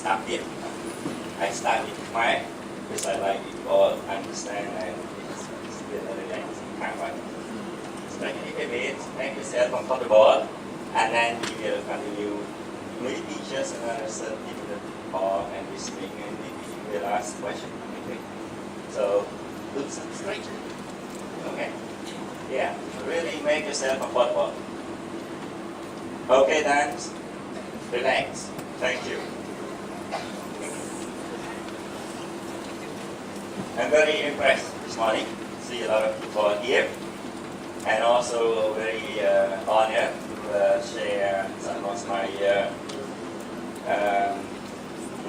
started. I started Khmer because I like it all, understand, and it's really relaxing kind of. It's like a bit, make yourself comfortable, and then you will continue. Maybe just another 30 minutes talk and listening, and maybe you will ask questions. Okay. So do some stretching. Okay. Yeah. Really make yourself comfortable. Okay, then relax. Thank you. I'm very impressed this morning. See a lot of people here, and also very honored to share some of my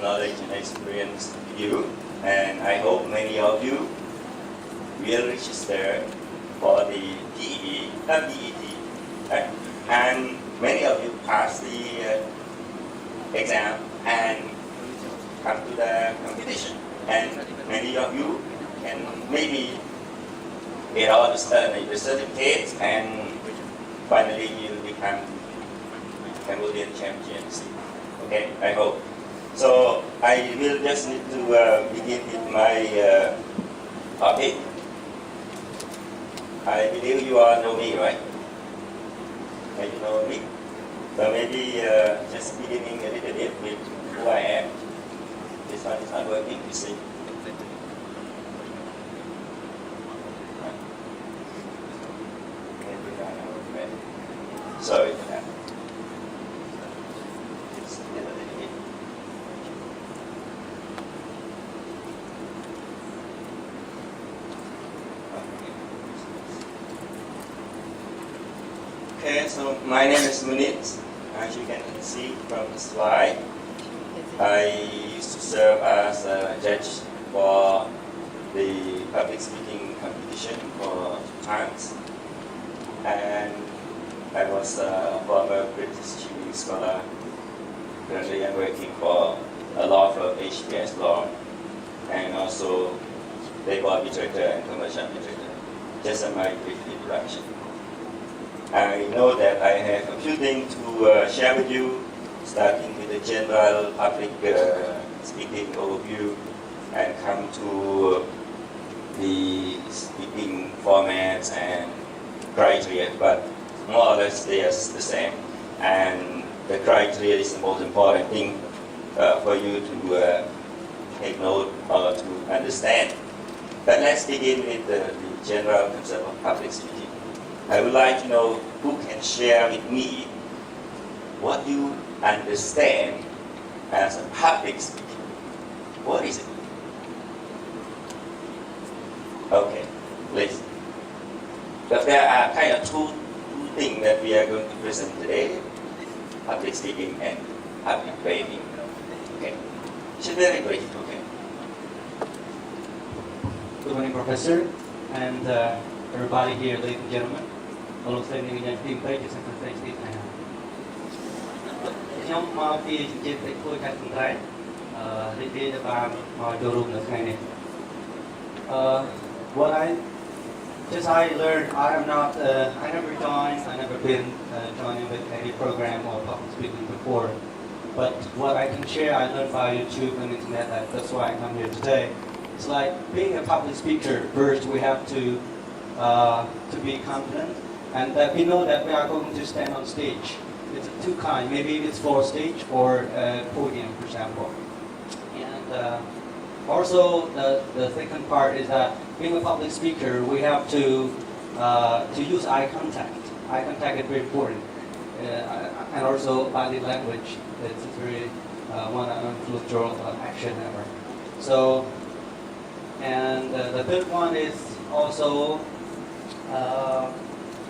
knowledge and experience with you. And I hope many of you will register for the BET, and many of you pass the exam and come to the competition. And many of you can maybe get all the certificates, and finally you become Cambodian champions. Okay, I hope. So I will just need to begin with my topic. I believe you all know me, right? You know me. So maybe just beginning a little bit with who I am. This one is not working, you see. Sorry for that. Just a little bit. Okay, so my name is Munit. As you can see from the slide, I used to serve as a judge for the public speaking competition for 2 times, and I was a former British Chief Scholar. Currently I'm working for a law firm, HPS Law, and also labor arbitrator and commercial arbitrator. Just a my brief introduction. I know that I have a few things to share with you, starting with the general public speaking overview, and come to the speaking formats and criteria, but more or less they are the same. And the criteria is the most important thing for you to take note or to understand. But let's begin with the general concept of public speaking. I would like to know who can share with me what you understand as a public speaking. What is it? Okay, please. But there are kind of two things that we are going to present today: public speaking and public debating. Okay, it's very brief. Okay. Good morning, Professor, and everybody here, ladies and gentlemen. Hello, standing in your team page, second page, team. Nhóm phía trên tại khối các công tác để bàn vào đồ room được ngày này. What I learned, I never been joining with any program or public speaking before. But what I can share, I learned via YouTube and internet. That's why I come here today. It's like being a public speaker. First, we have to be confident, and that we know that we are going to stand on stage. It's two kinds. Maybe it's for stage or podium, for example. And also, the second part is that being a public speaker, we have to use eye contact. Eye contact is very important, and also body language. It's very one influential action ever. So, and the third one is also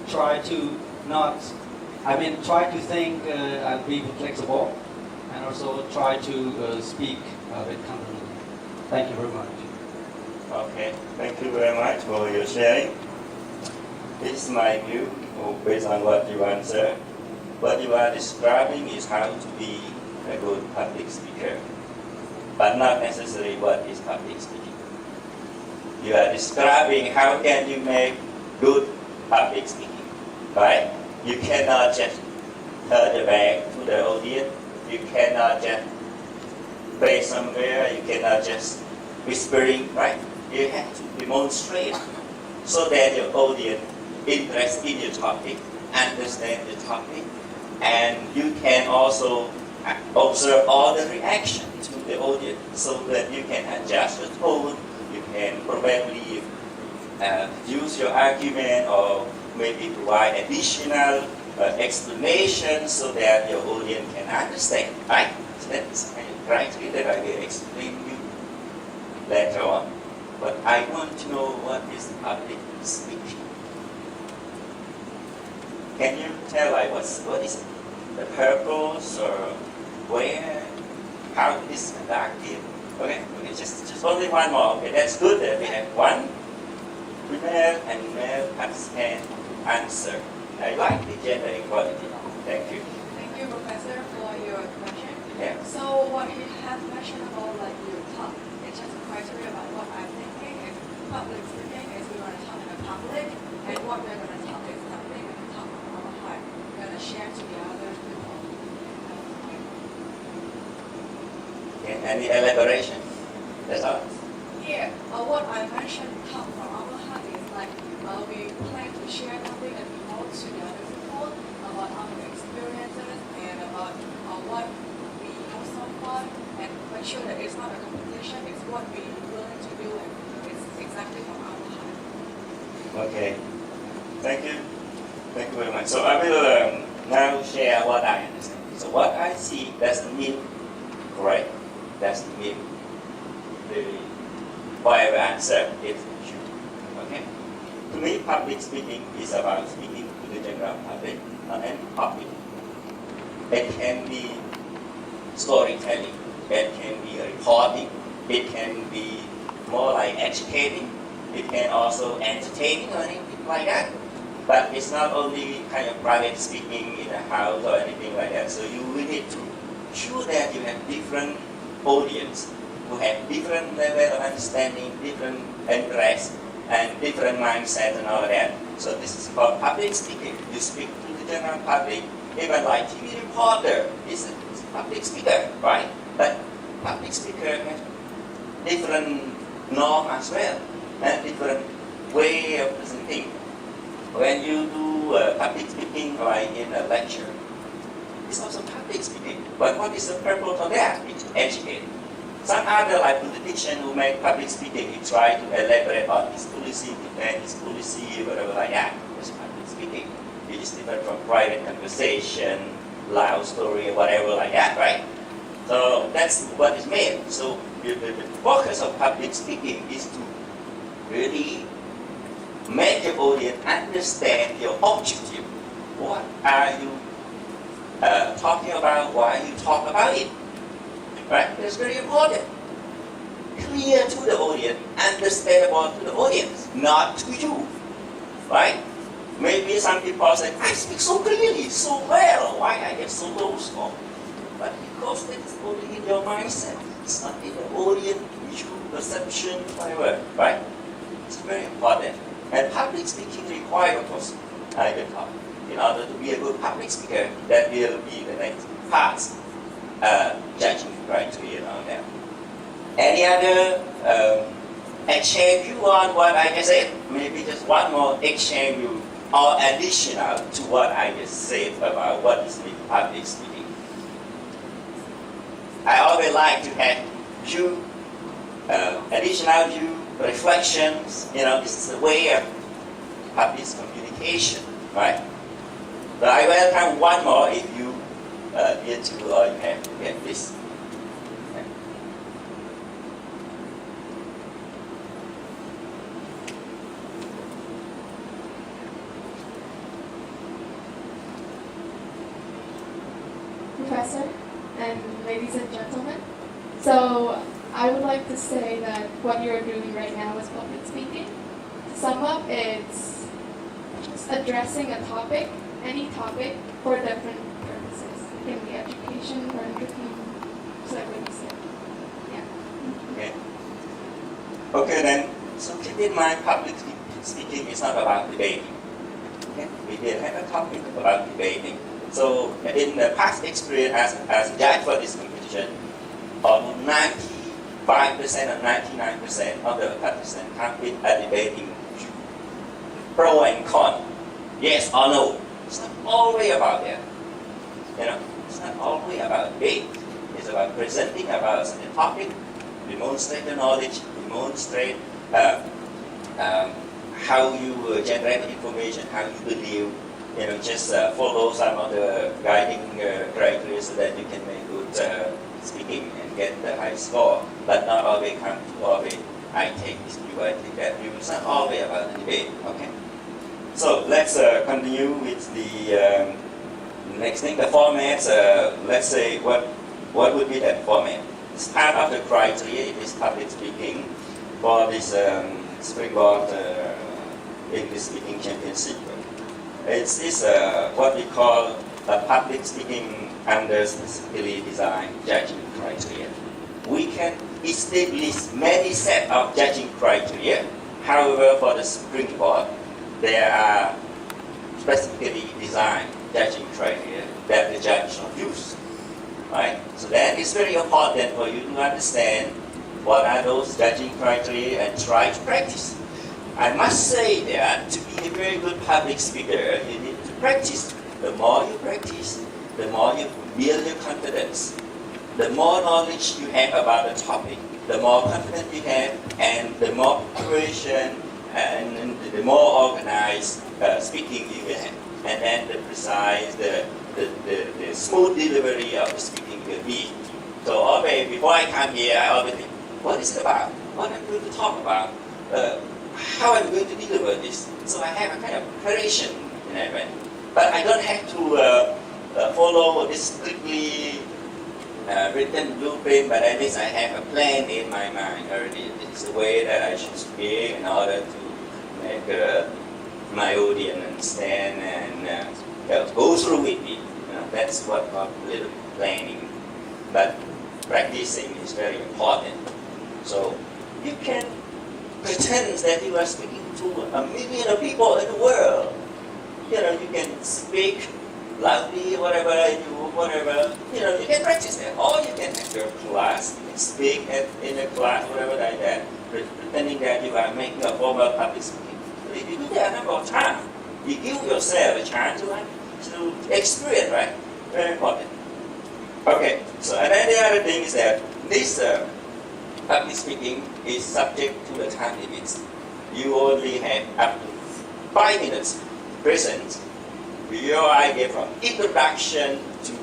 try to think and be flexible, and also try to speak with confidence. Thank you very much. Okay, thank you very much for your sharing. This is my view based on what you answered. What you are describing is how to be a good public speaker, but not necessarily what is public speaking. You are describing how can you make good public speaking, right? You cannot just turn the back to the audience. You cannot just place somewhere, you cannot just whispering, right? You have to demonstrate so that your audience interested in your topic, understand the topic, and you can also observe all the reaction to the audience so that you can adjust your tone, you can probably use your argument or maybe provide additional explanation so that your audience can understand, right? So that's the criteria that I will explain to you later on. But I want to know what is public speaking. Can you tell what is the purpose or where, how it is conducted? Okay, just only one more. Okay, that's good that we have one female and male participant answer. I like the gender equality. Thank you. Thank you, Professor, for your question. Yeah. So what you have mentioned about like your talk, it's just a criteria about what I'm thinking. If public speaking is we want to talk in the public, and what we're going to talk is something we can talk from our heart. We're going to share to the other people. Any elaboration? That's all. Here, what I mentioned, talk from our heart is like we plan to share something and promote to the other people about our experiences and about what we have so far, and make sure that it's not a competition, it's what we're willing to do, and it's exactly from our heart. Okay. Thank you. Thank you very much. So I will now share what I understand. So what I see doesn't mean correct. Doesn't mean the whatever answer is true. Okay? To me, public speaking is about speaking to the general public, not any public. It can be storytelling, it can be reporting, it can be more like educating, it can also entertaining or anything like that. But it's not only kind of private speaking in a house or anything like that. So you will need to ensure that you have different audience who have different level of understanding, different interests, and different mindset and all of that. So this is called public speaking. You speak to the general public, even like TV reporter is a public speaker, right? But public speaker has different norm as well, and different way of presenting. When you do public speaking like in a lecture, it's also public speaking. But what is the purpose of that? It's to educate. Some other like politicians who make public speaking, he try to elaborate on his policy, defend his policy, whatever like that. That's public speaking. It is different from private conversation, loud story, whatever like that, right? So that's what is meant. So the focus of public speaking is to really make your audience understand your objective. What are you talking about? Why you talk about it? Right? That's very important. Clear to the audience, understandable to the audience, not to you. Right? Maybe some people say, I speak so clearly, so well, why I get so low score? But because it's only in your mindset, it's not in the audience, visual perception, whatever. Right? It's very important. And public speaking requires, of course, I will talk. In order to be a good public speaker, that will be the next part, judging criteria on that. Any other exchange view on what I just said? Maybe just one more exchange view or additional to what I just said about what is public speaking. I always like to have view, additional view, reflections. This is a way of public communication, right? But I welcome one more if you need to or you have to get this. Okay. Professor and ladies and gentlemen. So I would like to say that what you're doing right now is public speaking. To sum up, it's just addressing a topic, any topic, for different purposes. It can be education or entertainment, just like what you said. Yeah. Okay. Okay then, so keep in mind public speaking is not about debating. Okay? We will have a topic about debating. So in the past experience as a judge for this competition, almost 95% or 99% of the participants have been a debating pro and con, yes or no. It's not always about that. It's not always about debate. It's about presenting about a topic, demonstrate the knowledge, demonstrate how you generate information, how you believe. Just follow some of the guiding criteria so that you can make good speaking and get the high score. But not always come to always I take this view, I take that view. It's not always about the debate. Okay. So let's continue with the next thing. The format. Let's say what would be that format? It's part of the criteria in this public speaking for this Springboard English Speaking Championship. It's this what we call a public speaking under specifically designed judging criteria. We can establish many set of judging criteria. However, for the Springboard, there are specifically designed judging criteria that the judge should use. Right? So that is very important for you to understand what are those judging criteria and try to practice. I must say that to be a very good public speaker, you need to practice. The more you practice, the more you build your confidence. The more knowledge you have about the topic, the more confidence you have, and the more preparation and the more organized speaking you will have. And then the precise, the smooth delivery of the speaking will be. So always, before I come here, I always think, what is it about? What am I going to talk about? How am I going to deliver this? So I have a kind of preparation in that way. But I don't have to follow this strictly written blueprint, but at least I have a plan in my mind already. It's the way that I should speak in order to make my audience understand and go through with me. That's what a little planning. But practicing is very important. So you can pretend that you are speaking to 1 million of people in the world. You can speak loudly, whatever, you can practice that. Or you can have your class, you can speak in a class, whatever like that, pretending that you are making a formal public speaking. If you do that a number of times, you give yourself a chance to experience, right? Very important. Okay, so and then the other thing is that this public speaking is subject to the time limits. You only have up to 5 minutes present. Your idea from introduction to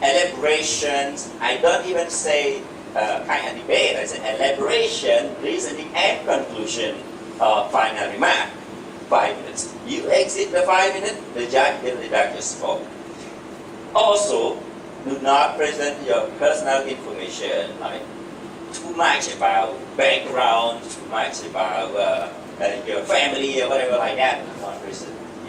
elaborations. I don't even say kind of debate. I say elaboration, reasoning, and conclusion or final remark. 5 minutes. You exit the 5 minutes, the judge will deduct your score. Also, do not present your personal information, like too much about background, too much about your family or whatever like that.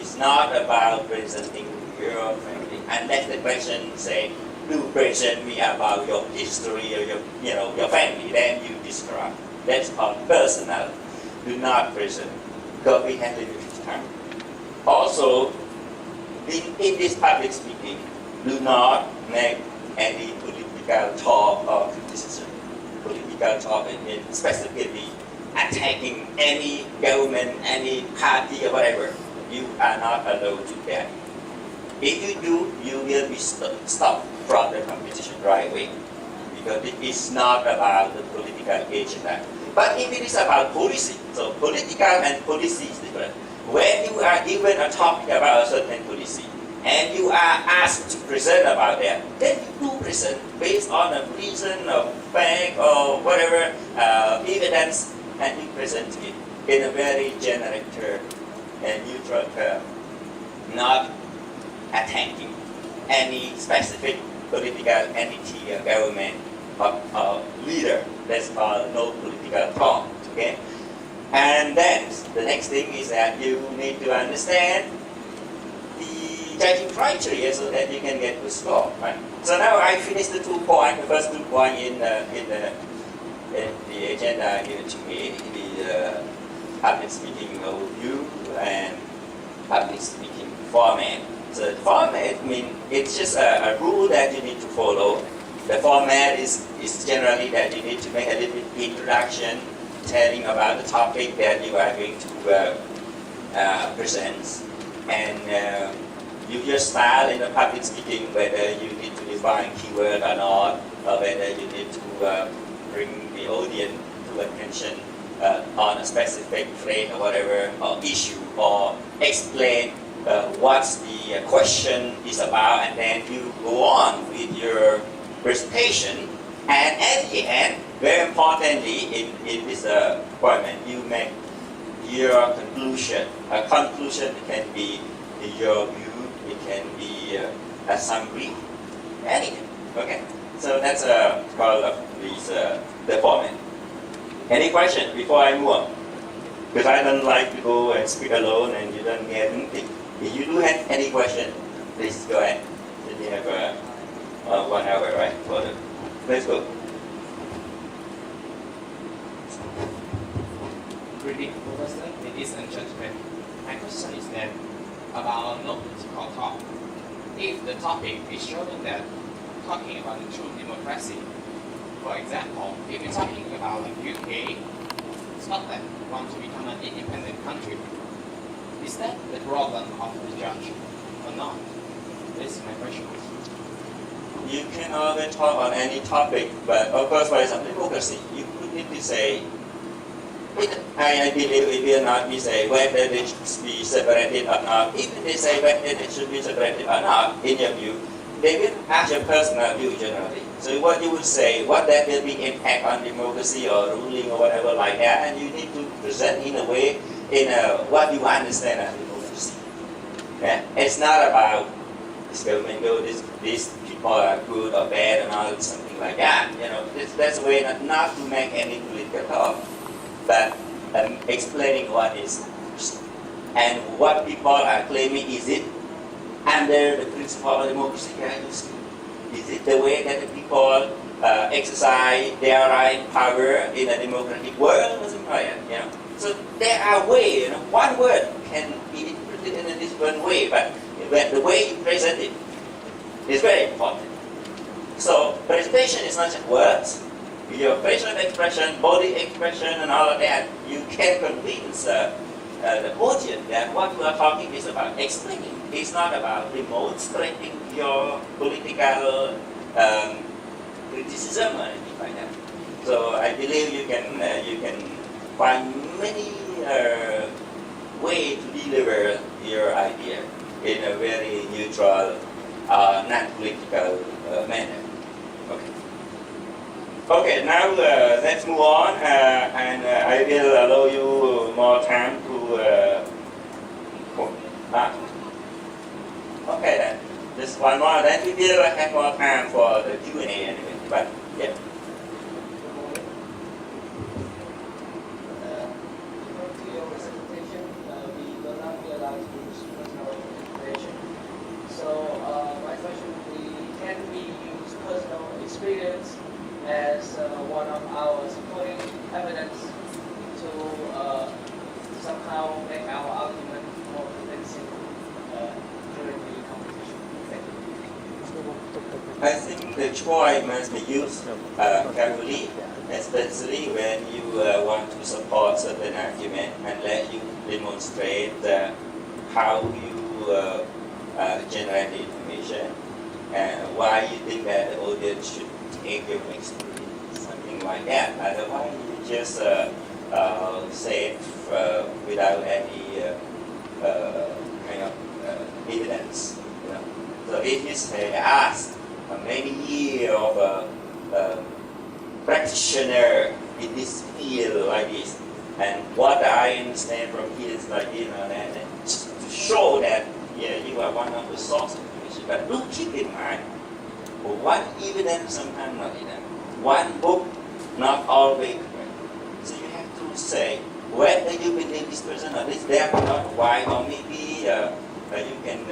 It's not about presenting your family. Unless the question say, do present me about your history or your family, then you describe. That's called personal. Do not present. Because we have limited time. Also, in this public speaking, do not make any political talk or criticism. Political talk in specifically attacking any government, any party or whatever. You are not allowed to do that. If you do, you will be stopped from the competition right away. Because it is not about the political agenda. But if it is about policy, so political and policy is different. When you are given a topic about a certain policy, and you are asked to present about that, then you do present based on a reason or fact or whatever evidence, and you present it in a very generic term and neutral term, not attacking any specific political entity or government or leader. That's called no political talk. Okay? And then the next thing is that you need to understand the judging criteria so that you can get good score. Right? So now I finished the 2 points, the first 2 points in the agenda given to me, the public speaking overview and public speaking format. So the format means it's just a rule that you need to follow. The format is generally that you need to make a little bit introduction, telling about the topic that you are going to present, and you just style in the public speaking whether you need to define keyword or not, or whether you need to bring the audience to attention on a specific phrase or whatever, or issue, or explain what the question is about, and then you go on with your presentation. And at the end, very importantly, in this appointment, you make your conclusion. A conclusion can be your view, it can be a summary, anything. Okay, so that's called the format. Any question before I move on? Because I don't like to go and speak alone and you don't get anything. If you do have any question, please go ahead. We have 1 hour, right? Let's go. Greeting, Professor, ladies and gentlemen. My question is that about non-political talk. If the topic is showing that talking about the true democracy, for example, if we're talking about the UK, Scotland want to become an independent country, is that the problem of the judge or not? This is my question. You can always talk on any topic, but of course, for example, democracy, you could need to say, I believe it will not be say whether they should be separated or not. Even they say whether they should be separated or not, in your view, they will ask your personal view generally. So what you would say, what that will be impact on democracy or ruling or whatever like that, and you need to present in a way, what you understand as democracy. Yeah? It's not about this government go, these people are good or bad and all something like that. You know, that's a way not to make any political talk, but explaining what is and what people are claiming. Is it under the principle of democracy? Is it the way that the people exercise their right power in a democratic world or something like that? You know? So there are ways. You know, one word can be interpreted in a different way, but the way you present it is very important. So presentation is not just words. Your facial expression, body expression, and all of that, you can convince the audience that what we are talking is about explaining. It's not about demonstrating your political criticism or anything like that. So I believe you can find many ways to deliver your idea in a very neutral, non-political manner. Okay. Okay, now let's move on, and I will allow you more time to. Okay then, just one more. Then we will have more time for the Q&A anyway. But yeah. To your presentation, we will not be allowed to use personal information. So my question would be, can we use personal experience as one of our supporting evidence to somehow make our argument more convincing during the competition? Thank you. I think the choice must be used carefully, especially when you want to support certain argument and let you demonstrate how you generate the information and why you think that the audience should take your experience, something like that. Otherwise, you just say it without any kind of evidence. You know? So if you say, ask many years of practitioner in this field like this, and what I understand from here is like this, and to show that you are one of the source of information. But do keep in mind, one evidence sometimes not enough. One book not always correct. So you have to say whether you believe this person or this, there or not, why, or maybe you can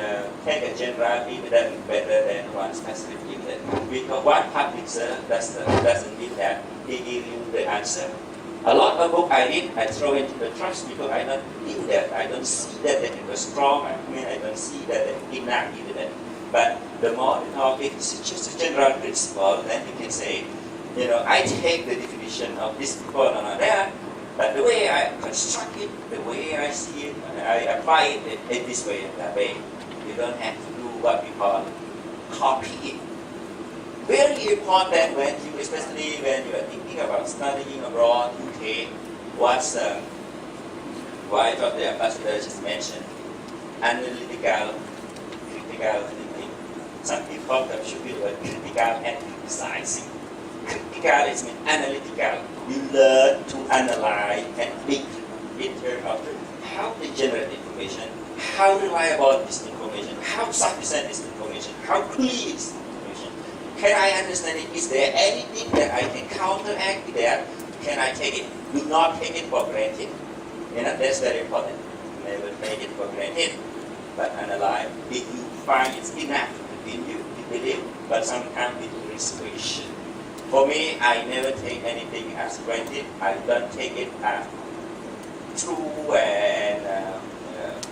take a general evidence better than one specific evidence. Because one publisher doesn't mean that he gives you the answer. A lot of books I read, I throw into the trash because I don't believe that. I don't see that it was strong. I don't see that it enough evidence. But the more you talk, if it's just a general principle, then you can say, I take the definition of this people or that, but the way I construct it, the way I see it, I apply it in this way and that way. You don't have to do what we call copy it. Very important when you, especially when you are thinking about studying abroad, UK, what's why the ambassador just mentioned, analytical, critical thinking. Some people should be the word critical and criticizing. Critical is mean analytical. You learn to analyze and think in terms of how they generate information, how reliable is information, how sufficient is information, how clear is information. Can I understand it? Is there anything that I can counteract that? Can I take it? Do not take it for granted. That's very important. Never take it for granted, but analyze. If you find it's enough in you, you believe, but sometimes it will reservation. For me, I never take anything as granted. I don't take it as true and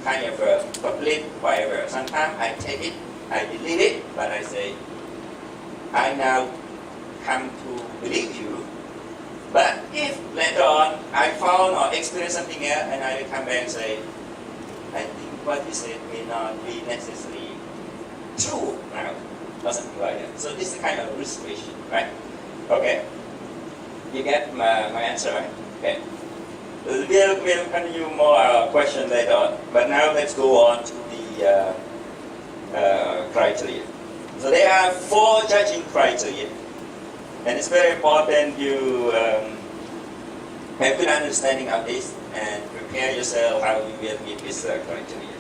kind of complete, whatever. Sometimes I take it, I believe it, but I say, I now come to believe you. But if later on I found or experience something else and I will come back and say, I think what you said may not be necessarily true now, or something like that. So this is kind of reservation, right? Okay. You get my answer, right? Okay. We'll continue more questions later on, but now let's go on to the criteria. So there are 4 judging criteria. And it's very important you have good understanding of this and prepare yourself how you will meet this criteria.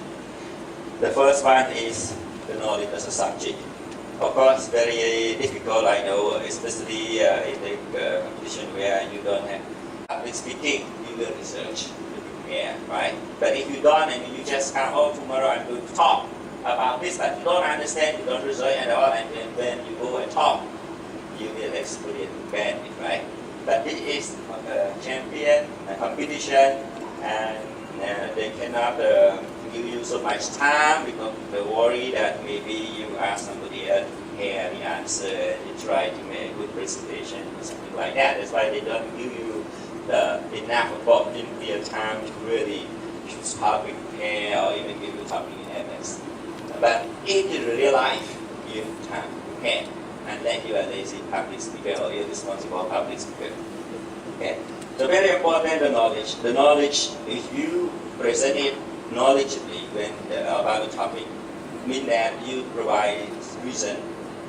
The first one is the knowledge as a subject. Of course, very difficult, I know, especially in the competition where you don't have public speaking, you will research, you prepare, right? But if you don't and you just come, tomorrow I'm going to talk about this, but you don't understand, you don't research at all, and then when you go and talk, you will experience badly, right? But this is a champion, a competition, and they cannot give you so much time because they worry that maybe you ask somebody else to hear the answer and you try to make a good presentation or something like that. That's why they don't give you enough opportunity and time to really choose how to prepare or even give you topic in MS. But in real life, you have time to prepare. Unless you are lazy public speaker or irresponsible public speaker. Okay? So very important, the knowledge. The knowledge, if you present it knowledgeably when about the topic, mean that you provide reason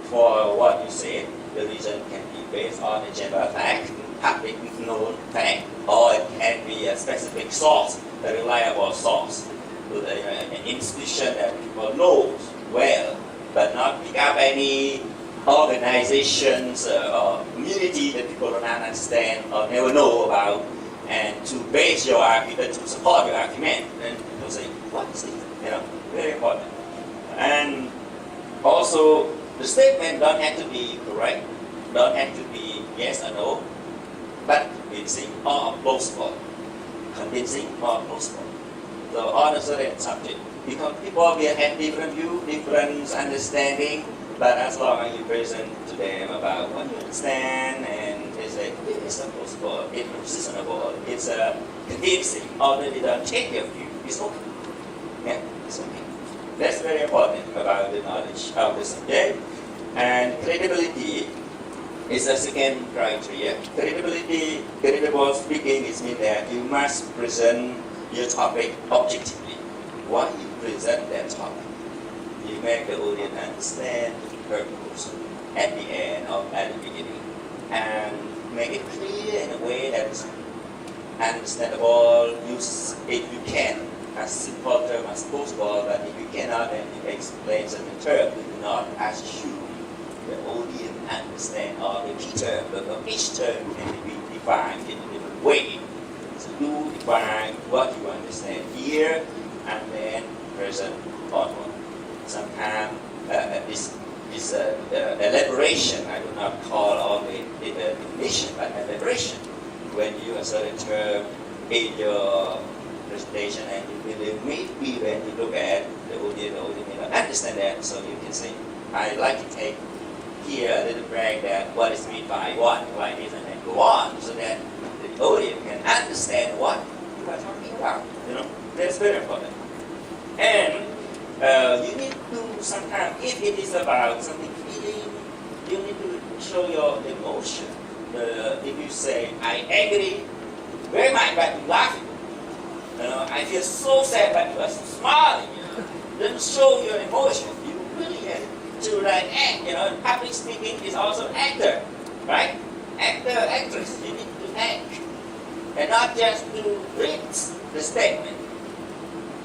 for what you say. The reason can be based on a general fact, public known fact, or it can be a specific source, a reliable source, an institution that people know well, but not pick up any organizations or community that people don't understand or never know about, and to base your argument, to support your argument, and people say, what is it? Very important. And also, the statement don't have to be correct, don't have to be yes or no, but convincing or plausible. Convincing or plausible. So on a certain subject, because people will have different view, different understanding. But as long as you present to them about what you understand and they say, it's plausible, it's reasonable, it's convincing, or they don't take your view, it's okay. Yeah, it's okay. That's very important about the knowledge of the subject. And credibility is a second criteria. Credible speaking is mean that you must present your topic objectively. Why you present that topic? You make the audience understand the purpose at the end or at the beginning, and make it clear in a way that is understandable. Use, if you can, as simple term as possible, but if you cannot, then you explain certain terms. Do not assume the audience understand or repeat term, because each term can be defined in a different way. So do define what you understand here, and then present onward. Sometimes this elaboration, I do not call only the definition, but elaboration. When you assert a term in your presentation and you believe maybe when you look at the audience may not understand that, so you can say, I like to take here a little break that what is meant by what, why this, and then go on, so that the audience can understand what you are talking about. That's very important. And you need to sometimes, if it is about something feeling, you need to show your emotion. If you say, I agree very much, but you're laughing. I feel so sad, but you are smiling. Then show your emotion. You really have to act. Public speaking is also actor, right? Actor, actress. You need to act, and not just to read the statement.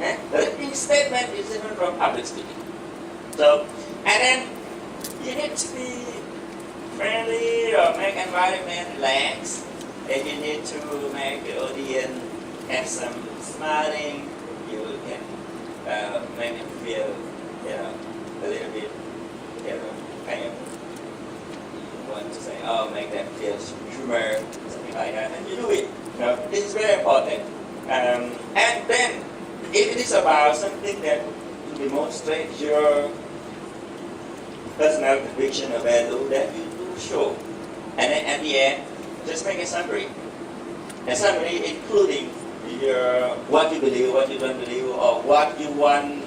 The written statement is different from public speaking. So, and then you need to be friendly or make environment relaxed, and you need to make the audience have some smiling. You can make them feel, a little bit, kind of. You want to say, make them feel humor, something like that, and you do it. This is very important. And then, if it is about something that to demonstrate your personal conviction or value, that you do show. And then at the end, just make a summary. A summary including your what you believe, what you don't believe, or what you want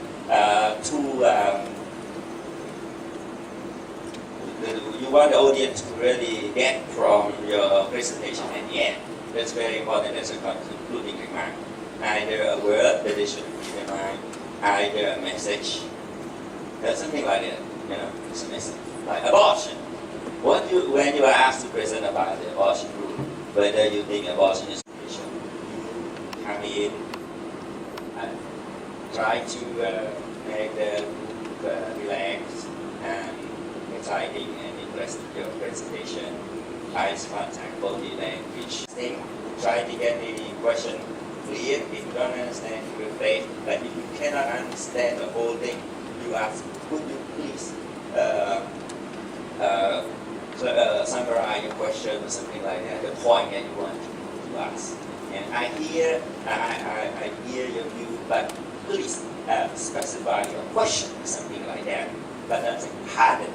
you want the audience to really get from your presentation at the end. That's very important as a concluding remark. Either a word that they should keep in mind, either a message, something like that. It's a message. Like abortion. When you are asked to present about the abortion rule, whether you think abortion is an issue, you come in and try to make the relaxed and exciting and interesting your presentation. Eyes contact, body language. Try to get the question clear. If you don't understand, you refrain. But if you cannot understand the whole thing, you ask, could you please summarize your question or something like that, the point that you want to ask. And I hear your view, but please specify your question or something like that. But that's harder.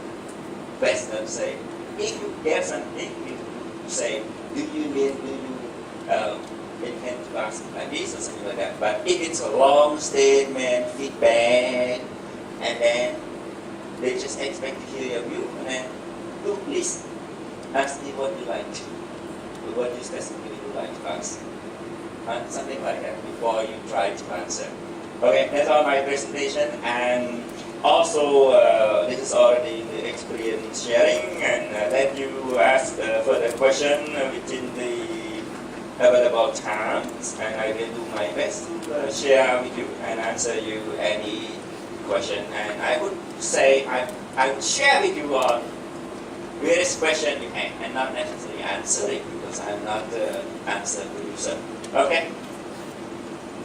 Best not say. If you get something, you say, do you intend to ask like this or something like that. But if it's a long statement, feedback, and then they just expect to hear your view, and then please ask me what you like to, what you specifically would like to ask, and something like that before you try to answer. Okay, that's all my presentation, and also this is already the experience sharing, and let you ask further question within the available times, and I will do my best to share with you and answer you any question. And I would say I would share with you on various questions you have, and not necessarily answer it because I'm not the answer producer. Okay?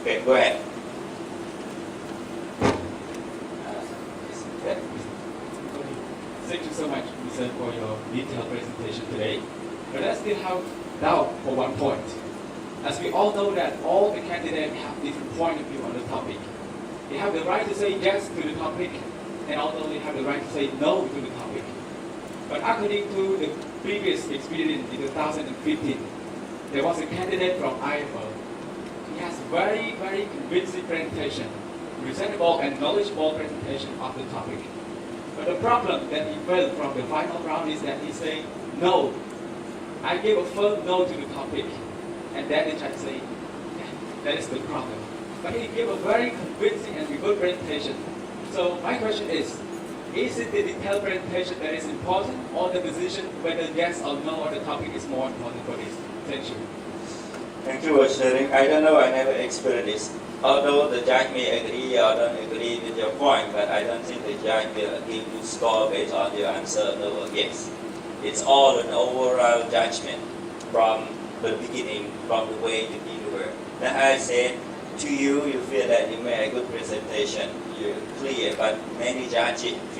Okay, go ahead. Thank you so much, Mr. for your detailed presentation today. But I still have doubt for one point. As we all know that all the candidates have different point of view on the topic. They have the right to say yes to the topic, and also they have the right to say no to the topic. But according to the previous experience in 2015, there was a candidate from Iowa. He has very, very convincing presentation, presentable and knowledgeable presentation of the topic. But the problem that he felt from the final round is that he said, no, I gave a firm no to the topic. And then the judge said, that is the problem. But he gave a very convincing and good presentation. So my question is it the detailed presentation that is important, or the decision whether yes or no on the topic is more important for this? Thank you. Thank you for sharing. I don't know, I never experienced this. Although the judge may agree or don't agree with your point, but I don't think the judge will give you score based on your answer no or yes. It's all an overall judgment from the beginning, from the way you deliver. Then I said to you, you feel that you made a good presentation, you're clear, but many judges